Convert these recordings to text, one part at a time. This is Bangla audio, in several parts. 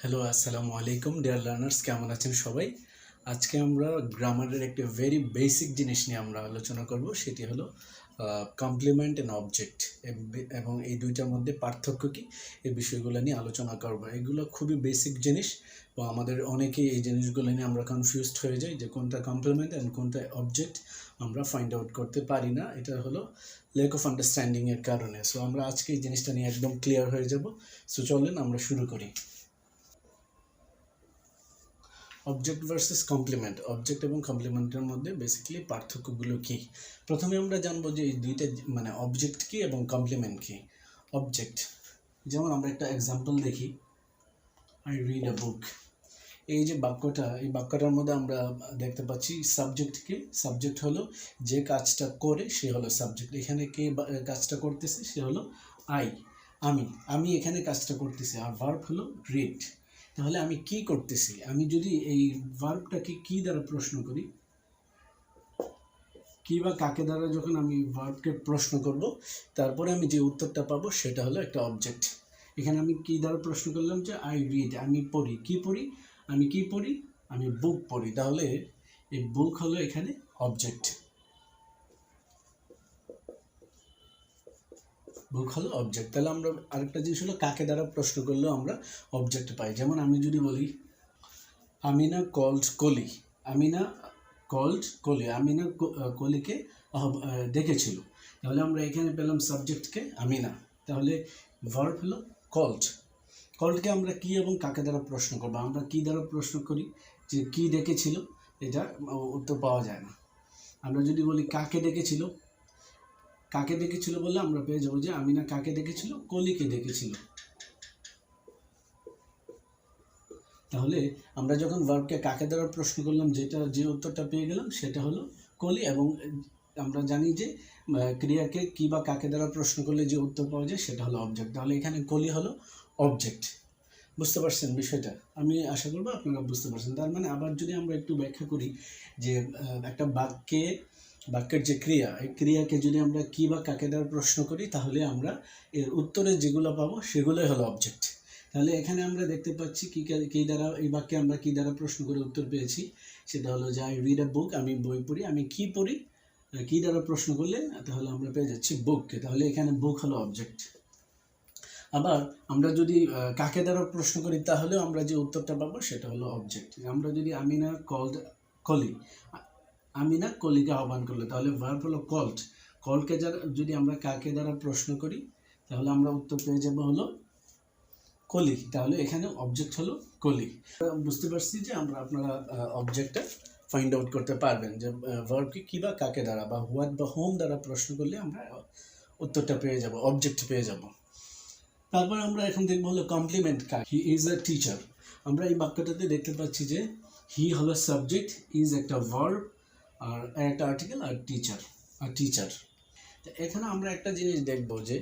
হ্যালো, আসসালামু আলাইকুম ডিয়ার লার্নার্স, কেমন আছেন সবাই? আজকে আমরা গ্রামারের একটা ভেরি বেসিক জিনিস নিয়ে আমরা আলোচনা করব, সেটি হলো কমপ্লিমেন্ট অ্যান্ড অবজেক্ট এবং এই দুইটার মধ্যে পার্থক্য কী, এই বিষয়গুলো নিয়ে আলোচনা করব। এগুলো খুবই বেসিক জিনিস, বা আমাদের অনেকেই এই জিনিসগুলো নিয়ে আমরা কনফিউজড হয়ে যাই যে কোনটা কমপ্লিমেন্ট অ্যান্ড কোনটা অবজেক্ট আমরা ফাইন্ড আউট করতে পারি না। এটা হলো ল্যাক অফ আন্ডারস্ট্যান্ডিংয়ের কারণে। সো আমরা আজকে এই জিনিসটা নিয়ে একদম ক্লিয়ার হয়ে যাব। সো চলেন আমরা শুরু করি। অবজেক্ট ভার্সেস কমপ্লিমেন্ট, অবজেক্ট এবং কমপ্লিমেন্টের মধ্যে বেসিক্যালি পার্থক্যগুলো কী। প্রথমে আমরা জানবো যে এই দুইটা মানে অবজেক্ট কী এবং কমপ্লিমেন্ট কী। অবজেক্ট, যেমন আমরা একটা এক্সাম্পল দেখি, আই রিড আ বুক। এই যে বাক্যটা, এই বাক্যটার মধ্যে আমরা দেখতে পাচ্ছি সাবজেক্টকে। সাবজেক্ট হলো যে কাজটা করে সে হলো সাবজেক্ট। এখানে কে কাজটা করতেছে, সে হলো আই, আমি। আমি এখানে কাজটা করতেছি, আর ভার্ব হলো রিড। তাহলে আমি কি করতেছি? আমি যদি এই ভার্বটাকে কি দ্বারা প্রশ্ন করি, কি বা কাকে দ্বারা যখন আমি ভার্বকে প্রশ্ন করব, তারপরে আমি যে উত্তরটা পাবো সেটা হলো একটা অবজেক্ট। এখানে আমি কি দ্বারা প্রশ্ন করলাম যে আই রিড, আমি পড়ি। কি পড়ি? আমি কি পড়ি? আমি বুক পড়ি। তাহলে এই বুক হলো এখানে অবজেক্ট। বুক হলো অবজেক্ট। তাহলে আমরা আরেকটা জিনিস হলো কাকে দ্বারা প্রশ্ন করলেও আমরা অবজেক্ট পাই। যেমন আমি যদি বলি আমিনা কল্ড কলি, আমিনা কল্ড কলি, আমিনা কলিকে ডেকেছিল। তাহলে আমরা এখানে পেলাম সাবজেক্টকে আমিনা। তাহলে ভার্ব হলো কল্ড। কল্ডকে আমরা কি এবং কাকে দ্বারা প্রশ্ন করবো? আমরা কি দ্বারা প্রশ্ন করি যে কি ডেকেছিল, এটা উত্তর পাওয়া যায় না। আমরা যদি বলি কাকে ডেকেছিল, কাকে ডেকেছিল বললে আমরা পেয়ে যাবো যে আমিনা কাকে ডেকেছিল, কলিকে ডেকেছিল। তাহলে আমরা যখন ভার্বকে কাকে দ্বারা প্রশ্ন করলাম, যেটা যে উত্তরটা পেয়ে গেলাম সেটা হলো কলি। এবং আমরা জানি যে ক্রিয়াকে কি বা কাকে দ্বারা প্রশ্ন করলে যে উত্তর পাওয়া যায় সেটা হলো অবজেক্ট। তাহলে এখানে কলি হলো অবজেক্ট। বুঝতে পারছেন বিষয়টা? আমি আশা করবো আপনারা বুঝতে পারছেন। তার মানে আবার যদি আমরা একটু ব্যাখ্যা করি যে একটা বাক্যের যে ক্রিয়া, এই ক্রিয়াকে যদি আমরা কি বা কাকে দ্বারা প্রশ্ন করি, তাহলে আমরা এর উত্তরে যেগুলো পাবো সেগুলোই হলো অবজেক্ট। তাহলে এখানে আমরা দেখতে পাচ্ছি কি দ্বারা এই বাক্যে আমরা কি দ্বারা প্রশ্ন করে উত্তর পেয়েছি, সেটা হলো যে আই রিড আ বুক, আমি বই পড়ি। আমি কি পড়ি, কি দ্বারা প্রশ্ন করলে, তাহলে আমরা পেয়ে যাচ্ছি বুককে। তাহলে এখানে বুক হলো অবজেক্ট। আবার আমরা যদি কাকে দ্বারা প্রশ্ন করি, তাহলেও আমরা যে উত্তরটা পাবো সেটা হলো অবজেক্ট। আমরা যদি আমিনা কল্ড কলি, আমিনা কলিকে আহ্বান করলো, তাহলে ভার্ব হলো কল্ড। কলকে যদি আমরা কাকে দ্বারা প্রশ্ন করি, তাহলে আমরা উত্তর পেয়ে যাবো হলো কলি। তাহলে এখানে অবজেক্ট হলো কলি। বুঝতে পারছি যে আপনারা অবজেক্টটা ফাইন্ড আউট করতে পারবেন যে ভার্বকে কি বা কাকে দ্বারা বা হোয়াট বা হোম দ্বারা প্রশ্ন করলে আমরা উত্তরটা পেয়ে যাব, অবজেক্ট পেয়ে যাব। তারপর আমরা এখন দেখবো হলো কমপ্লিমেন্ট কাকে। He is a teacher. আমরা এই বাক্যটাতে দেখতে পাচ্ছি যে হি হলো সাবজেক্ট, ইজ একটা ভার্ব, আর একটা আর্টিকেল, আর টিচার। এখানে আমরা একটা জিনিস দেখবো যে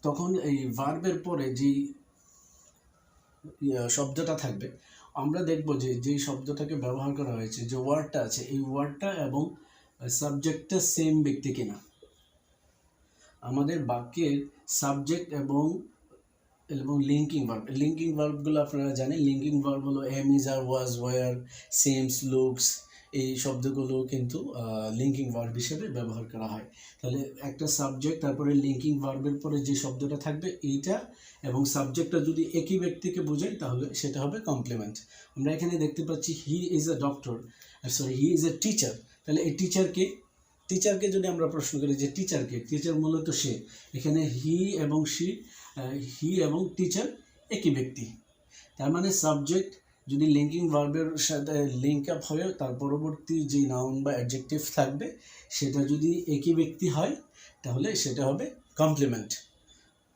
তখন এই ভার্বের পরে যেই শব্দটা থাকবে, আমরা দেখব যে যেই শব্দটাকে ব্যবহার করা হয়েছে, যে ওয়ার্ডটা আছে, এই ওয়ার্ডটা এবং সাবজেক্টটা সেম ব্যক্তি কিনা। আমাদের বাক্যের সাবজেক্ট এবং লিঙ্কিং ভার্বগুলো আপনারা জানেন। লিঙ্কিং ভার্ব হলো am, is, are, was, were, seems, looks. এই শব্দগুলো কিন্তু লিঙ্কিং ভার্ব হিসেবে ব্যবহার করা হয়। তাহলে একটা সাবজেক্ট, তারপরে লিঙ্কিং ভার্বের পরে যে শব্দটা থাকবে এইটা, এবং সাবজেক্টটা যদি একই ব্যক্তিকে বোঝায় তাহলে সেটা হবে কমপ্লিমেন্ট। আমরা এখানে দেখতে পাচ্ছি he is a doctor, he is a teacher. তাহলে এই টিচারকে যদি আমরা প্রশ্ন করি যে টিচার মূলত সে, এখানে হি এবং টিচার একই ব্যক্তি। তার মানে সাবজেক্ট যদি লিঙ্কিং ভার্বের সাথে লিঙ্ক আপ হয়, তার পরবর্তী যে নাউন বা অ্যাডজেক্টিভ থাকবে সেটা যদি একই ব্যক্তি হয়, তাহলে সেটা হবে কমপ্লিমেন্ট।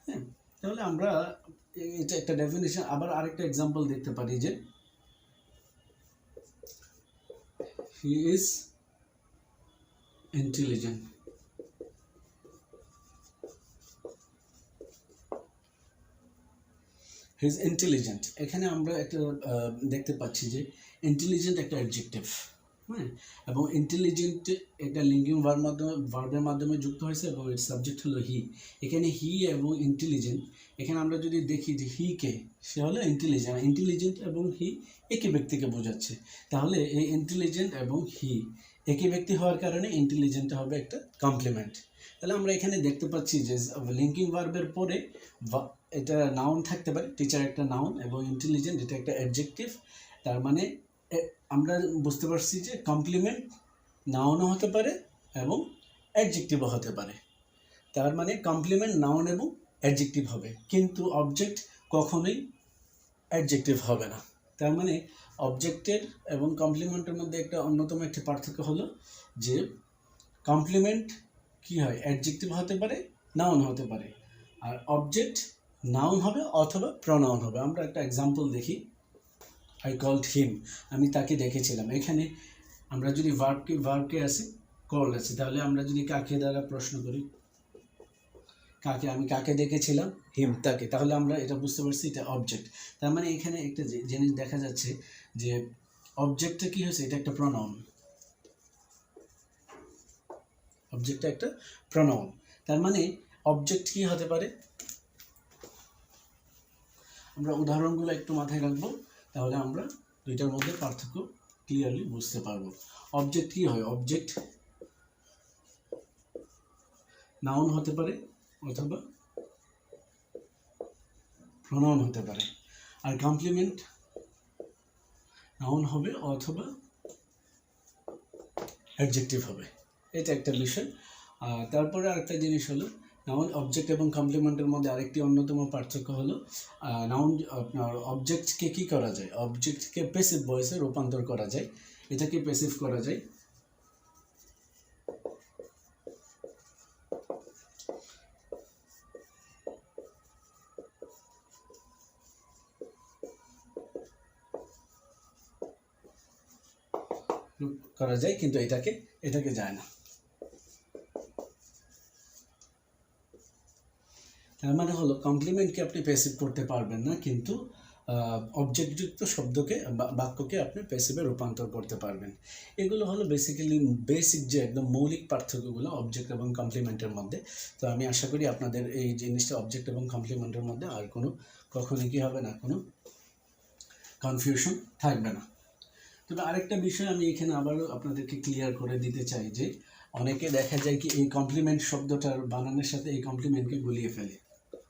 হ্যাঁ, তাহলে আমরা এটা একটা ডেফিনেশন। আবার আরেকটা এক্সাম্পল দেখতে পারি যে he is intelligent. He is intelligent. এখানে আমরা একটা দেখতে পাচ্ছি যে ইন্টেলিজেন্ট একটা অ্যাডজেক্টিভ। হ্যাঁ, এবং ইন্টেলিজেন্ট একটা লিঙ্কিং ভার্বের মাধ্যমে যুক্ত হয়েছে এবং এর সাবজেক্ট হলো হি। এখানে হি এবং ইন্টেলিজেন্ট, এখানে আমরা যদি দেখি যে হি কে, সে হলো ইন্টেলিজেন্ট। ইন্টেলিজেন্ট এবং হি একই ব্যক্তিকে বোঝাচ্ছে। তাহলে এই ইন্টেলিজেন্ট এবং হি একই ব্যক্তি হওয়ার কারণে ইন্টেলিজেন্ট হবে একটা কমপ্লিমেন্ট। তাহলে আমরা এখানে দেখতে পাচ্ছি যে লিঙ্কিং ভার্বের পরে এটা নাউন থাকতে পারে, টিচার একটা নাউন, এবং ইন্টেলিজেন্ট এটা একটা অ্যাডজেক্টিভ। তার মানে আমরা বুঝতে পারছি যে কমপ্লিমেন্ট নাউনও হতে পারে এবং অ্যাডজেক্টিভও হতে পারে। তার মানে কমপ্লিমেন্ট নাউন এবং অ্যাডজেক্টিভ হবে, কিন্তু অবজেক্ট কখনোই অ্যাডজেক্টিভ হবে না। তার মানে অবজেক্টের এবং কমপ্লিমেন্টের মধ্যে একটা অন্যতম একটি পার্থক্য হলো যে কমপ্লিমেন্ট কী হয়, অ্যাডজেক্টিভ হতে পারে, নাউন হতে পারে, আর অবজেক্ট নাউন হবে অথবা প্রনাউন হবে। আমরা একটা এক্সাম্পল দেখি, আই কল্ড হিম, আমি তাকে দেখেছিলাম। এখানে আমরা যদি ভার্বকে আছে, কল্ড আছে, তাহলে আমরা যদি কাকে দ্বারা প্রশ্ন করি, আমি কাকে দেখেছিলাম, হিম, তাকে, তাহলে আমরা এটা বুঝতে পারছি এটা অবজেক্ট। তার মানে এখানে একটা জিনিস দেখা যাচ্ছে যে অবজেক্টটা কি হয়েছে, এটা একটা প্রনাউন, অবজেক্টটা একটা প্রনাউন। তার মানে অবজেক্ট কি হতে পারে, আমরা উদাহরণগুলো একটু মাথায় রাখবো, তাহলে আমরা দুইটার মধ্যে পার্থক্য ক্লিয়ারলি বুঝতে পারবো। অবজেক্ট কি হয়, অবজেক্ট নাউন হতে পারে অথবা প্রনাউন হতে পারে, আর কমপ্লিমেন্ট নাউন হবে অথবা অ্যাডজেক্টিভ হবে। এটা একটা বিষয়। তারপরে আরেকটা জিনিস হলো নাউন, অবজেক্ট এবং কমপ্লিমেন্টের মধ্যে আরেকটি অন্যতম পার্থক্য হলো নাউন, আপনার অবজেক্টকে কী করা যায়, অবজেক্টকে প্যাসিভ ভয়েসে রূপান্তর করা যায়। এটাকে প্যাসিভ করা যায় কিন্তু এটাকে যায় না। তার মানে হলো কমপ্লিমেন্টকে আপনি প্যাসিভ করতে পারবেন না, কিন্তু অবজেক্টযুক্ত শব্দকে বাক্যকে আপনি প্যাসিভে রূপান্তর করতে পারবেন। এগুলো হলো বেসিক যে একদম মৌলিক পার্থক্যগুলো অবজেক্ট এবং কমপ্লিমেন্টের মধ্যে। তো আমি আশা করি আপনাদের এই জিনিসটা অবজেক্ট এবং কমপ্লিমেন্টের মধ্যে আর কখনোই কি হবে না, কোনো কনফিউশন থাকবে না। তবে আরেকটা বিষয় আমি এখানে আবারও আপনাদেরকে ক্লিয়ার করে দিতে চাই যে অনেকে দেখা যায় কি এই কমপ্লিমেন্ট শব্দটার বানানের সাথে এই কমপ্লিমেন্টকে গুলিয়ে ফেলে।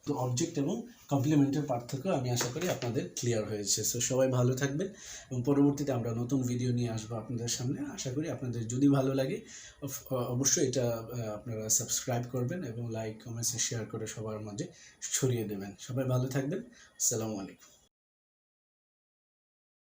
তো অবজেক্ট এবং কমপ্লিমেন্টের পার্থক্য আমি আশা করি আপনাদের ক্লিয়ার হয়েছে। সো সবাই ভালো থাকবেন, এবং পরবর্তীতে আমরা নতুন ভিডিও নিয়ে আসবো আপনাদের সামনে। আশা করি আপনাদের যদি ভালো লাগে অবশ্যই এটা আপনারা সাবস্ক্রাইব করবেন এবং লাইক, কমেন্টস, শেয়ার করে সবার মাঝে ছড়িয়ে দেবেন। সবাই ভালো থাকবেন। আসসালামু আলাইকুম।